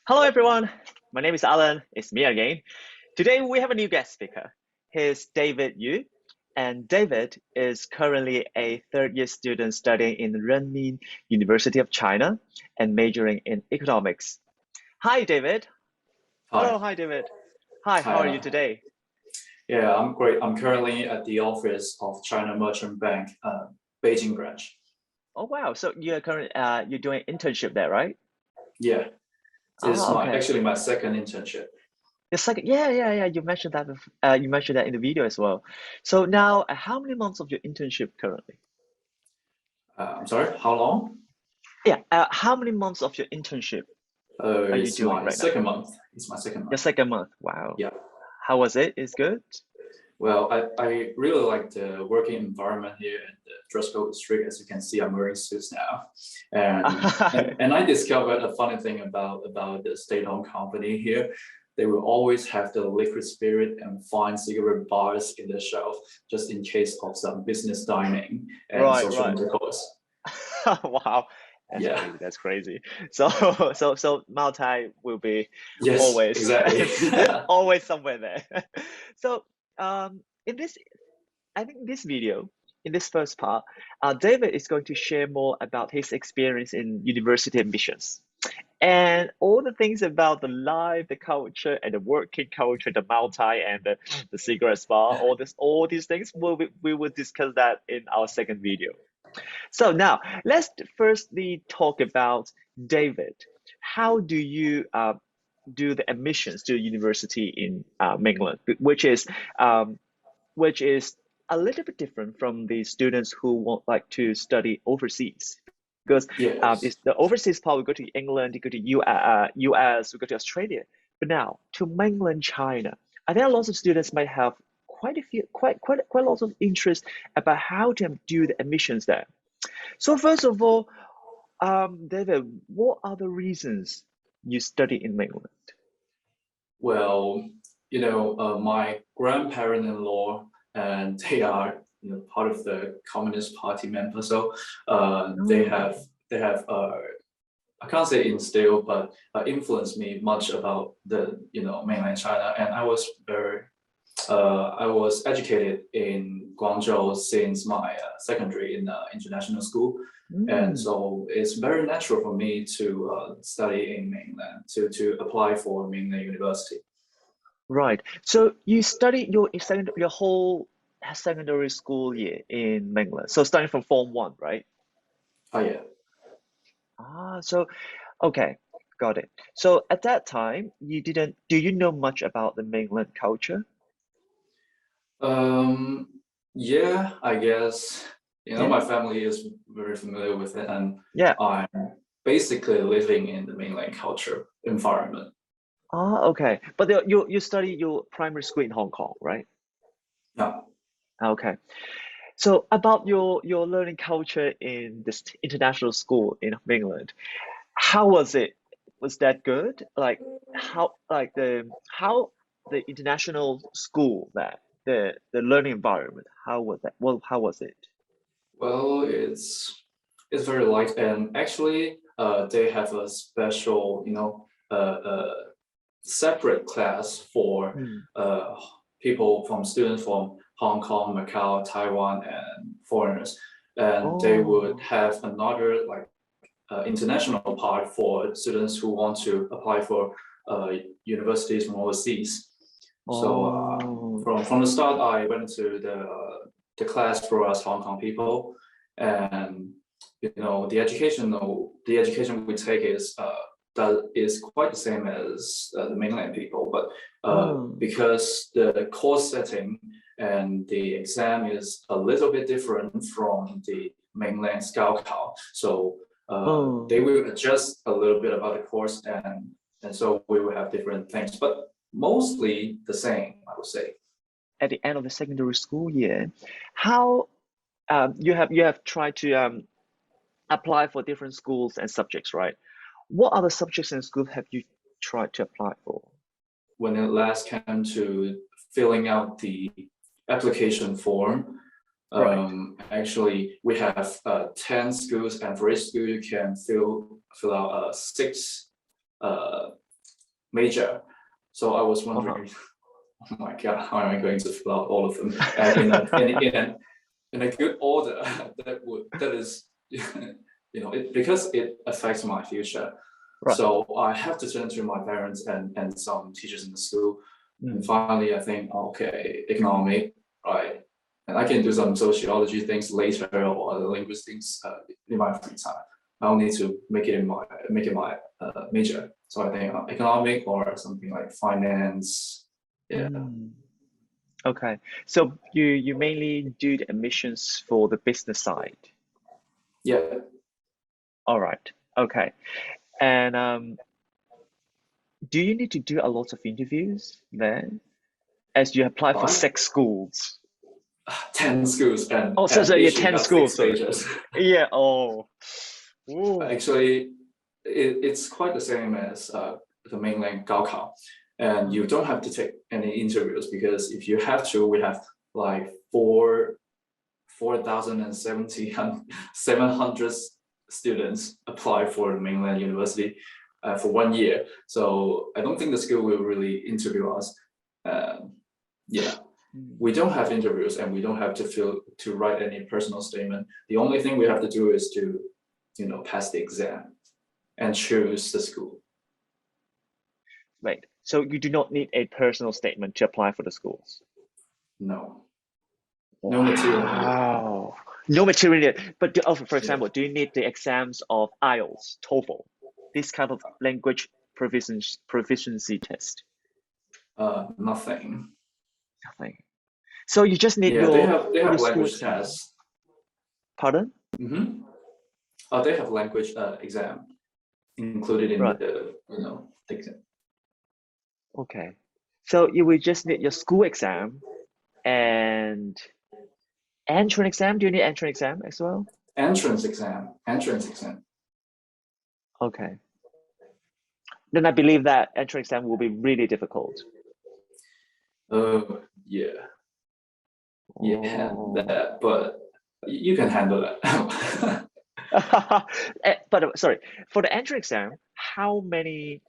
Hello, everyone. My name is Alan. It's me again. Today, we have a new guest speaker. He's David Yu. And David is currently a third-year student studying in Renmin University of China and majoring in economics. Hi, David. Hi. Hello, hi, David. Hi, Hi, how are you today? Yeah, I'm great. I'm currently at the office of China Merchant Bank, Beijing branch. Oh, wow. So you're doing internship there, right? Yeah, this is Okay. actually my second internship. The second, yeah. You mentioned that. You mentioned that in the video as well. So now, how many months of your internship currently? I'm sorry, how long? Yeah. How many months of your internship are you It's doing my right now? second month. It's my second Your month. second month. Wow. Yeah. How was it? It's good? Well, I really like the working environment here, and the dress code is strict. As you can see, I'm wearing suits now, and I discovered a funny thing about the state-owned company here. They will always have the liquid spirit and fine cigarette bars in the shelf, just in case of some business dining and social Right. intercourse. Wow. That's Yeah. crazy. That's crazy. So so Maltai will be Yes, always exactly. always somewhere there. So in this I think this video, in this first part, David is going to share more about his experience in university admissions and all the things about the life, the culture, and the working culture, the Maltai and the cigarette bar, all these things. We will discuss that in our second video. So now let's firstly talk about David. How do you do the admissions to university in mainland, um, which is a little bit different from the students who want like to study overseas. Because Yes. it's the overseas part, we go to England, you go to US, we go to Australia. But now to mainland China, I think lots of students might have quite lots of interest about how to do the admissions there. So first of all, David, what are the reasons you study in mainland? Well, my grandparent-in-law, and they are part of the Communist Party member. So they Oh, have I can't say instilled, but influenced me much about the mainland China. And I was educated in Guangzhou since my secondary in international school. And mm, so it's very natural for me to study in mainland, to apply for mainland university. right. So you studied your whole secondary school year in mainland. So starting from Form 1, right? Oh yeah. So okay, got it. So at that time, do you know much about the mainland culture? Um, yeah, I guess, Yeah. my family is very familiar with it, and Yeah. I'm basically living in the mainland culture environment. Okay. But you study your primary school in Hong Kong, right? Yeah. Okay. So about your learning culture in this international school in mainland, how was it? Was that good? Like how the international school that the learning environment, how was that? Well, how was it? Well, it's very light, and actually, they have a special, separate class for Mm. students from Hong Kong, Macau, Taiwan, and foreigners, and they would Oh, have another like international part for students who want to apply for universities from overseas. So oh, from the start, I went to the class for us Hong Kong people, and the education we take that is quite the same as the mainland people, but oh, because the course setting and the exam is a little bit different from the mainland Gaokao, so oh. they will adjust a little bit about the course, and so we will have different things, but mostly the same, I would say. At the end of the secondary school year, how you have tried to apply for different schools and subjects, right? What other subjects and schools have you tried to apply for? When it last came to filling out the application form, Right. actually we have 10 schools, and for each school you can fill out six uh, major. So I was wondering, oh my God, how am I going to fill out all of them in a good order that is, because it affects my future. Right. So I have to turn to my parents and some teachers in the school. And finally, I think, okay, economic, right? And I can do some sociology things later or linguistics in my free time. I'll need to make it my major. So I think economic or something like finance. Yeah. Okay. So you mainly do the admissions for the business side. Yeah. All right. Okay. And do you need to do a lot of interviews there as you apply for 6 schools? 10 schools and so each yeah, 10 got schools. 6 pages. Yeah. Oh. Ooh. Actually, it's quite the same as the mainland Gaokao, and you don't have to take any interviews, because if you have to, we have like 4,700 students apply for the mainland university for 1 year. So I don't think the school will really interview us. Yeah. We don't have interviews, and we don't have to write any personal statement. The only thing we have to do is to, pass the exam and choose the school. Right. So you do not need a personal statement to apply for the schools? No. No material. Wow. No material. But for example, do you need the exams of IELTS, TOEFL, this kind of language proficiency test? Nothing. Nothing. So you just need they have your language tests. Pardon? They have language exam included in the exam. Okay. So you will just need your school exam and entrance exam. Do you need entrance exam as well? Entrance exam. Okay. Then I believe that entrance exam will be really difficult. Yeah. Yeah, but you can handle that. But sorry, for the entrance exam, how many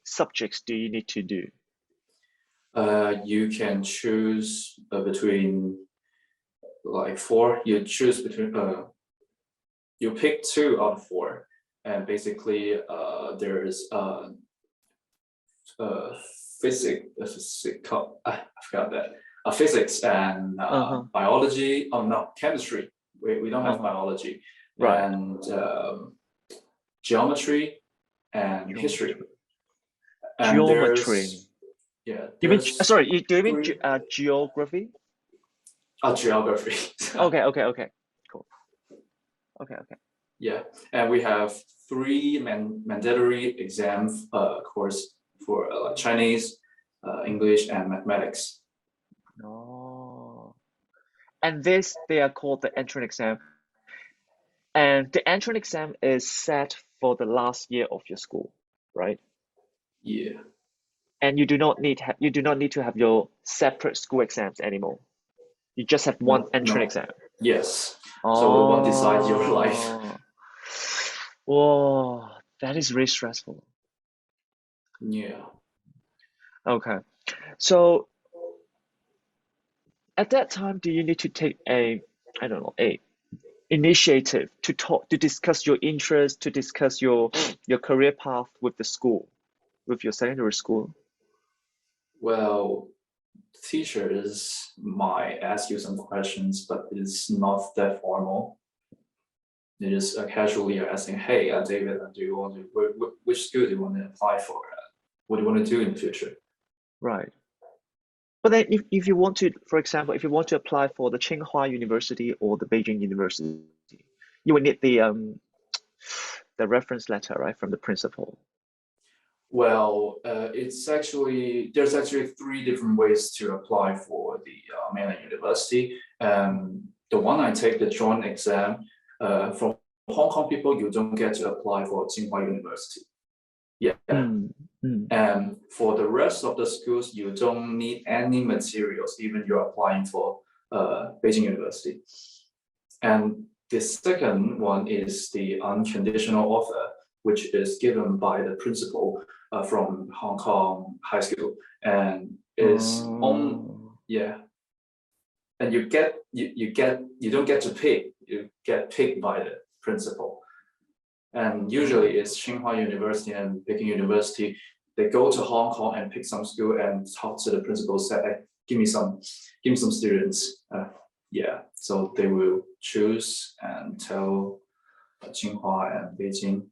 subjects do you need to do? You can choose between like 4. You choose between you pick 2 out of 4, and basically there's physics. I forgot that. Physics and biology. Oh no, chemistry. We don't have biology. Right. And geometry and history. And geometry. Yeah. You mean sorry? Do you mean geography? Geography. Okay. Cool. Okay. Yeah, and we have 3 mandatory exam course for Chinese, English, and mathematics. Oh. And they are called the entrance exam. And the entrance exam is set for the last year of your school, right? Yeah. And you do not need to have your separate school exams anymore. You just have one entrance exam. Yes. So it won't decide your life. Whoa, that is really stressful. Yeah. Okay. So at that time, do you need to take a initiative to discuss your interests, to discuss your career path with the school, with your secondary school? Well, teachers might ask you some questions, but it's not that formal. They just casually are asking, "Hey, David, which school do you want to apply for? What do you want to do in the future?" Right. But then if you want to, for example, if you want to apply for the Tsinghua University or the Beijing University, you will need the reference letter, right, from the principal. Well, there's actually 3 different ways to apply for the mainland university. The one I take, the joint exam, for Hong Kong people, you don't get to apply for Tsinghua University. Yeah. And for the rest of the schools, you don't need any materials, even you're applying for Beijing University. And the second one is the unconditional offer. which is given by the principal from Hong Kong high school, and is on and you don't get to pick, you get picked by the principal. And usually it's Tsinghua University and Peking University. They go to Hong Kong and pick some school and talk to the principal, say, hey, give me some students. So they will choose and tell Tsinghua and Beijing,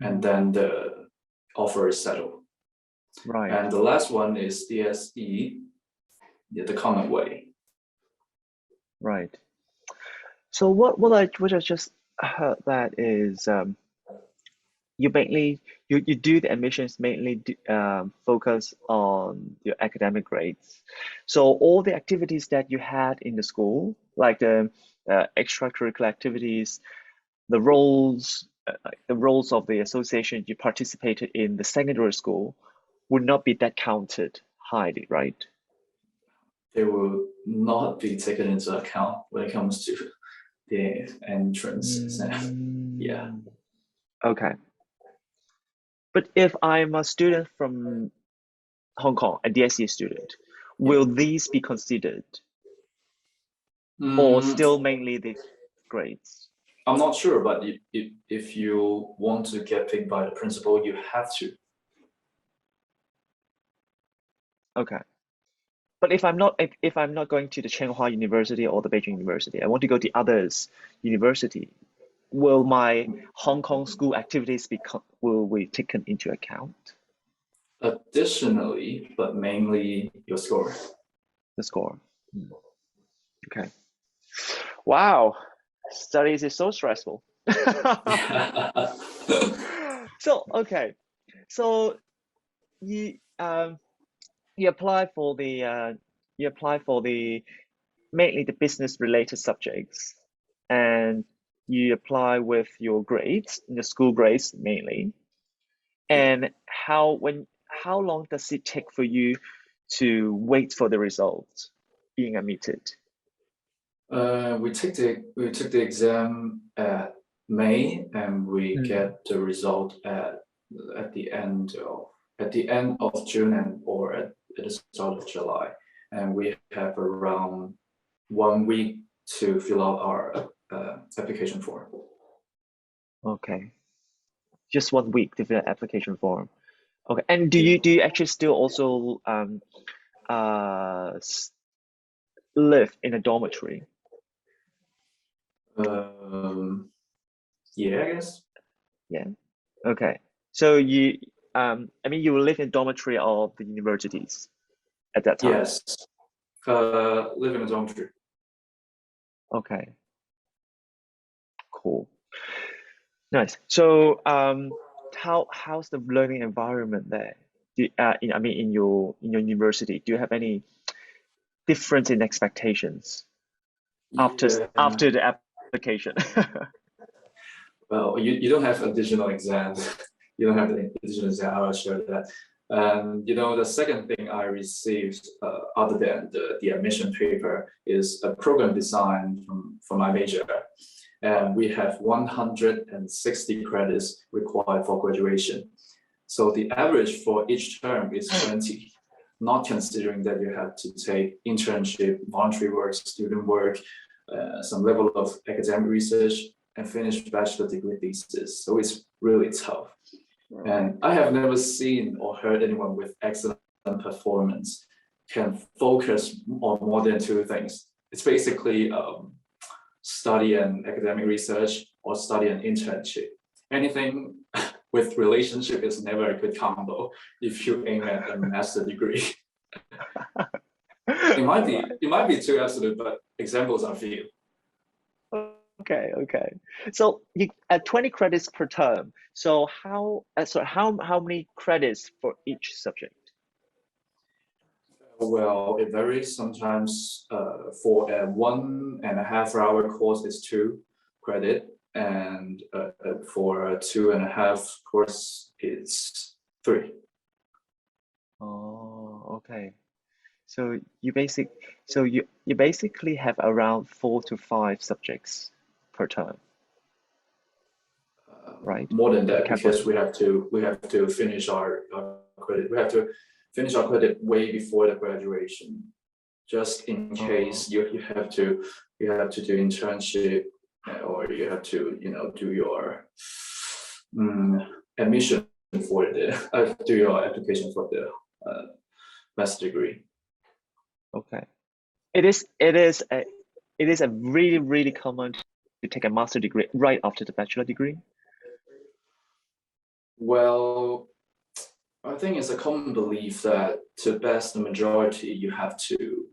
and then the offer is settled. Right. And the last one is DSE, the common way. Right. So what I just heard that is you mainly you do the admissions mainly focus on your academic grades. So all the activities that you had in the school, like the extracurricular activities, the roles of the association you participated in the secondary school would not be that counted highly, right? They will not be taken into account when it comes to the entrance exam. Yeah. Okay. But if I'm a student from Hong Kong, a DSE student, will these be considered, or still mainly the grades? I'm not sure, but if you want to get picked by the principal, you have to. Okay. But if I'm not going to the Tsinghua University or the Beijing University, I want to go to others university, will my Hong Kong school activities will be taken into account? Additionally, but mainly your score. The score. Okay. Wow, studies is so stressful. So okay, so you apply for the mainly the business related subjects, and you apply with your grades, the school grades mainly. And how long does it take for you to wait for the results being admitted? We took the exam at May, and we get the result at the end of June or at the start of July, and we have around 1 week to fill out our application form. Okay, just 1 week to fill out application form. Okay, and do you actually still also live in a dormitory? Yeah, I guess. Yeah. Okay. So you I mean you will live in dormitory of the universities at that time? Yes. Live in a dormitory. Okay. Cool. Nice. So how's the learning environment there? In your university, do you have any difference in expectations after the application? Well, you don't have additional exams. You don't have the additional exam. I will show that. The second thing I received, other than the admission paper, is a program design from my major. And we have 160 credits required for graduation. So the average for each term is 20, not considering that you have to take internship, voluntary work, student work, some level of academic research, and finish bachelor degree thesis. So it's really tough. And I have never seen or heard anyone with excellent performance can focus on more than two things. It's basically study and academic research or study and internship. Anything with relationship is never a good combo if you aim at a master degree. It might be too absolute, but examples are few. Okay. So you at 20 credits per term. So how many credits for each subject? Well, it varies. Sometimes for a 1.5 hour course is 2 credit, and for a 2.5 course it's 3. Oh, okay. So you basically have around 4 to 5 subjects per term. right? more than To be that, because calculated. we have to finish our credit. We have to finish our credit way before the graduation, just in case you have to do internship, or you have to do your admission for the do your application for the master degree. Okay. It is a really common to take a master degree right after the bachelor degree. Well, I think it's a common belief that to pass the majority, you have to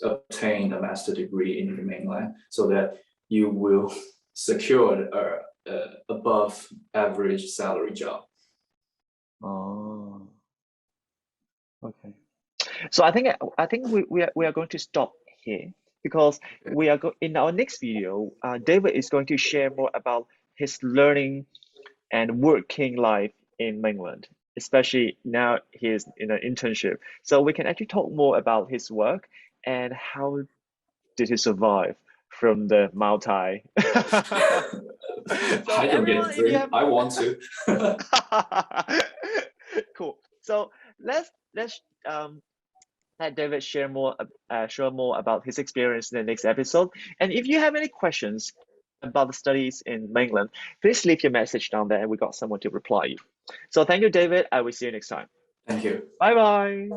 obtain a master degree in the mainland, so that you will secure above average salary job. Oh, okay. So I think we are going to stop here, because we are in our next video. David is going to share more about his learning and working life in mainland, especially now he is in an internship. So we can actually talk more about his work and how did he survive from the Maltai. So I don't get everyone, if you free. have I want to. cool. So let's let David share more about his experience in the next episode. And if you have any questions about the studies in mainland, please leave your message down there and we got someone to reply you. So thank you, David. I will see you next time. Thank you. Bye bye.